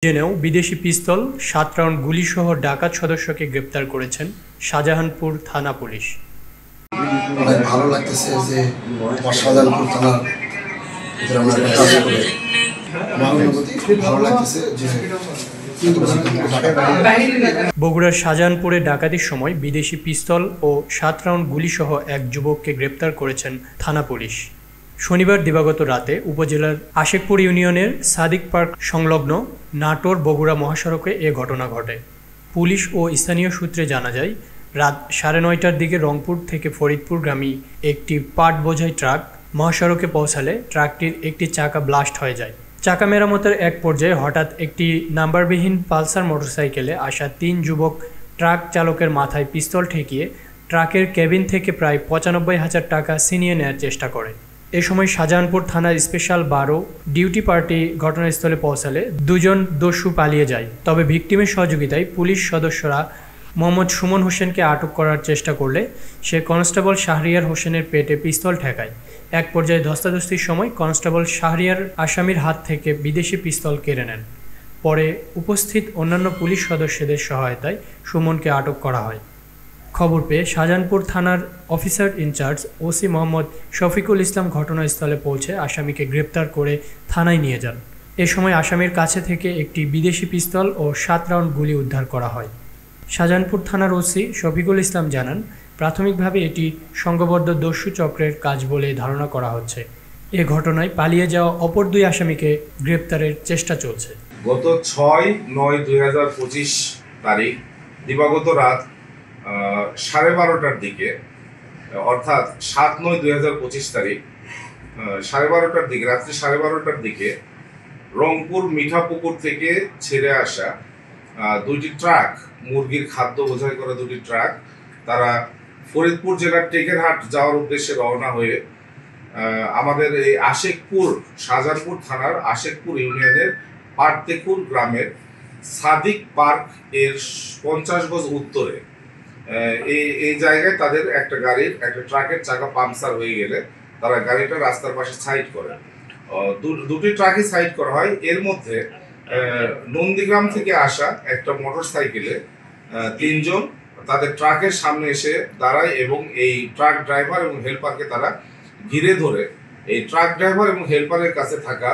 জেনেও বিদেশি পিস্তল, ৭ রাউন্ড গুলিসহ ডাকাত সদস্যকে গ্রেপ্তার করেছেন শাহজাহানপুর থানা পুলিশ। অনেক ভালো লাগতেছে যে শাহজাহানপুর থানার ভিতরে আমরা একটা কাজ করে আমার অনুভূতি খুব ভালো লাগতেছে যে বগুড়ার শাহজাহানপুরে ডাকাতির সময় বিদেশি পিস্তল ও ৭ রাউন্ড গুলিসহ এক যুবককে গ্রেপ্তার করেছেন থানা পুলিশ। শনিবার দিবাগত রাতে উপজেলার আশেকপুর ইউনিয়নের সাদিক পার্ক সংলগ্ন নাটোর বগুড়া মহাসড়কে এ ঘটনা ঘটে। পুলিশ ও স্থানীয় সূত্রে জানা যায়, রাত 9:30টার দিকে রংপুর থেকে ফরিদপুরগামী একটি পাট বোঝাই ট্রাক মহাসড়কে পৌঁছালে ট্রাকটির একটি চাকা ব্লাস্ট হয়ে যায়। চাকা মেরামতের এক পর্যায়ে হঠাৎ একটি নাম্বারবিহীন পালসার মোটরসাইকেলে আসা ৩ যুবক ট্রাক চালকের মাথায় পিস্তল ঠেকিয়ে ট্রাকের কেবিন থেকে প্রায় ৯৫,০০০ টাকা ছিনিয়ে নেওয়ার চেষ্টা করে। এ সময় শাহজাহানপুর থানার স্পেশাল ১২ ডিউটি পার্টি ঘটনাস্থলে পৌঁছালে দুজন দস্যু পালিয়ে যায়। তবে ভিকটিমের সহযোগিতায় পুলিশ সদস্যরা মোহাম্মদ সুমন হোসেনকে আটক করার চেষ্টা করলে সে কনস্টেবল শাহরিয়ার হোসেনের পেটে পিস্তল ঠেকায়। এক পর্যায়ে ধস্তাধস্তির সময় কনস্টেবল শাহরিয়ার আসামির হাত থেকে বিদেশি পিস্তল কেড়ে নেন। পরে উপস্থিত অন্যান্য পুলিশ সদস্যদের সহায়তায় সুমনকে আটক করা হয়। খবর পেয়ে শাহজাহানপুর থানার officer in charge OC Mohammad Shafiqul Islam ঘটনাস্থলে পৌঁছে আসামিকে গ্রেপ্তার করে থানায় নিয়ে যান। এ সময় আসামির কাছে থেকে একটি বিদেশি পিস্তল ও ৭ রাউন্ড গুলি উদ্ধার করা হয়। শাহজাহানপুর থানার ওসি শফিকুল ইসলাম জানান, প্রাথমিকভাবে এটি সংঘবদ্ধ দস্যু চক্রের কাজ বলে ধারণা করা হচ্ছে। এ ঘটনায় পালিয়ে যাওয়া অপর ২ আসামিকে গ্রেপ্তারের চেষ্টা চলছে। গত ৬/৯/২০২৫ তারিখ দিবাগত রাত 12:30টার দিকে, অর্থাৎ ৭/৯/২০২৫ তারিখ 12:30টার দিকে, রাত্রি 12:30টার দিকে রংপুর মিঠাপুকুর থেকে ছেড়ে আসা ২টি ট্রাক, মুরগির খাদ্য বোঝাই করা ২টি ট্রাক, তারা ফরিদপুর জেলার টেকেরহাট যাওয়ার উদ্দেশ্যে রওনা হয়ে আমাদের এই আশেকপুর, শাহজাহানপুর থানার আশেকপুর ইউনিয়নের পাটতেকুর গ্রামের সাদিক পার্ক এর ৫০ গজ উত্তরে এই জায়গায় তাদের একটা ট্রাকের চাকা পাংচার হয়ে গেলে তারা গাড়িটা রাস্তার পাশে সাইড করে। দুটি ট্রাকই সাইড করা হয়। এর মধ্যে নন্দীগ্রাম থেকে আসা একটা মোটর সাইকেলে ৩ জন তাদের ট্রাকের সামনে এসে দাঁড়ায় এবং এই ট্রাক ড্রাইভার এবং হেল্পারকে তারা ঘিরে ধরে এই ট্রাক ড্রাইভার এবং হেল্পারের কাছে থাকা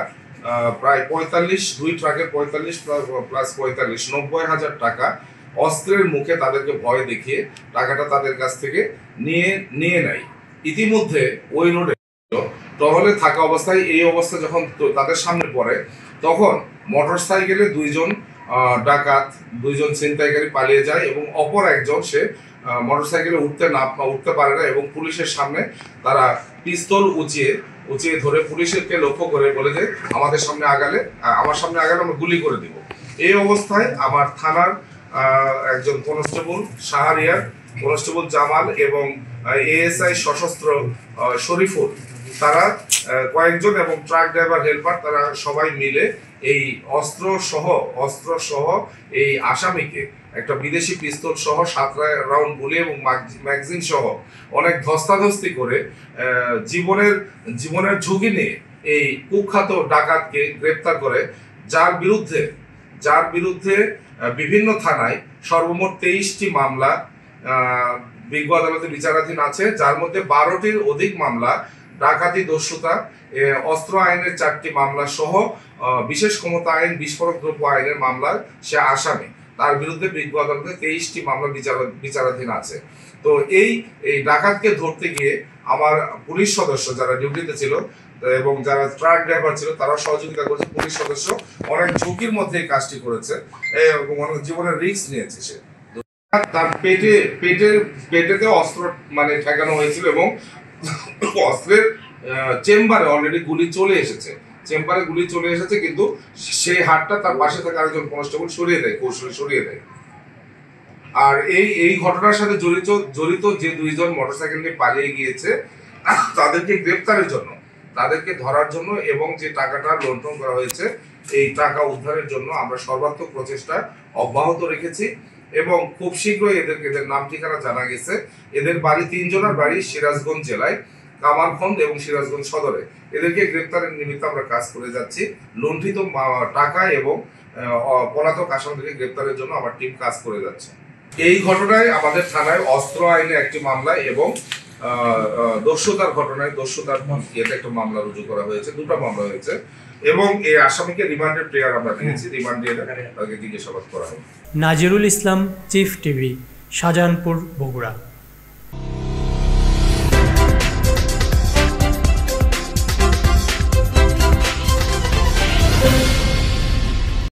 প্রায় ৪৫, ২ ট্রাকের ৪৫ প্লাস ৪৫, ৯০,০০০ টাকা অস্ত্রের মুখে তাদেরকে ভয় দেখিয়ে টাকাটা তাদের কাছ থেকে নিয়ে নেয়। ইতিমধ্যে ওই রোডে টহলে থাকা অবস্থায় এই অবস্থা যখন তাদের সামনে পড়ে, তখন মোটর সাইকেলে ২ জন ডাকাত, ২ জন ছিনতাইকারী পালিয়ে যায় এবং অপর একজন সে মোটর সাইকেলে উঠতে পারে না এবং পুলিশের সামনে তারা পিস্তল উঁচিয়ে ধরে পুলিশকে লক্ষ্য করে বলে যে আমার সামনে আগালে আমরা গুলি করে দিব। এই অবস্থায় আমার থানার একজন কনস্টেবল শাহরিয়ার, কনস্টেবল জামাল এবং এএসআই সশস্ত্র শরীফুল, তারা কয়েকজন এবং ট্রাক ড্রাইভার হেল্পার, তারা সবাই মিলে এই অস্ত্র সহ এই আসামিকে একটা বিদেশি পিস্তল সহ ৭ রাউন্ড গুলি এবং ম্যাগাজিন সহ অনেক ধস্তাধস্তি করে জীবনের ঝুঁকি নিয়ে এই কুখ্যাত ডাকাতকে গ্রেপ্তার করে, যার বিরুদ্ধে বিভিন্ন থানায় সর্বমোট ২৩টি মামলা বিজ্ঞ আদালতে বিচারাধীন আছে, যার মধ্যে ১২টির অধিক মামলা ডাকাতি, দস্যুতা, অস্ত্র আইনের 4টি মামলা সহ বিশেষ ক্ষমতা আইন, বিস্ফোরক দ্রব্য আইনের মামলায় সে আসামি। তার বিরুদ্ধে বিজ্ঞ আদালতে 23টি মামলা বিচারাধীন আছে। তো এই ডাকাতকে ধরতে গিয়ে আমার পুলিশ সদস্য যারা ডিউটিতে ছিল এবং যারা ট্রাক ড্রাইভার ছিল তারা সহযোগিতা করেছে। পুলিশ সদস্য অনেক ঝুঁকির মধ্যে এই কাজটি করেছে এবং অনেক জীবনের রিস্ক নিয়েছে। সে তার পেটেতে অস্ত্র ঠেকানো হয়েছিল এবং অস্ত্রের চেম্বারে অলরেডি গুলি চলে এসেছে, কিন্তু সেই হাতটা তার পাশে থাকা আরেকজন কনস্টেবল কৌশলে সরিয়ে দেয়। আর এই ঘটনার সাথে জড়িত যে ২ জন মোটরসাইকেল নিয়ে পালিয়ে গিয়েছে তাদেরকে গ্রেপ্তারের জন্য, তাদেরকে ধরার জন্য এবং যে টাকাটা লুণ্ঠন করা হয়েছে এই টাকা উদ্ধারের জন্য আমরা সর্বাত্মক প্রচেষ্টা অব্যাহত রেখেছি এবং খুব শীঘ্রই এদের নাম ঠিকানা জানা গেছে। এদের বাড়ি ৩ জনের বাড়ি সিরাজগঞ্জ জেলায় কামারখন্দ এবং সিরাজগঞ্জ সদরে। এদেরকে গ্রেপ্তারের নিমিত্তে আমরা কাজ করে যাচ্ছি। লুণ্ঠিত টাকা এবং পলাতক আসামিকে গ্রেপ্তারের জন্য আমার টিম কাজ করে যাচ্ছে। এই ঘটনায় আমাদের থানায় অস্ত্র আইনে একটি মামলা এবং দস্যুতার ঘটনায় দস্যুতার একটা মামলা রুজু করা হয়েছে, দুটো মামলা হয়েছে এবং এই আসামিকে রিমান্ডের প্রেয়ার আমরা দিয়েছি, রিমান্ডে তাকে জিজ্ঞাসাবাদ করা হবে। নাজিরুল ইসলাম, চিফ টিভি, শাহজাহানপুর, বগুড়া।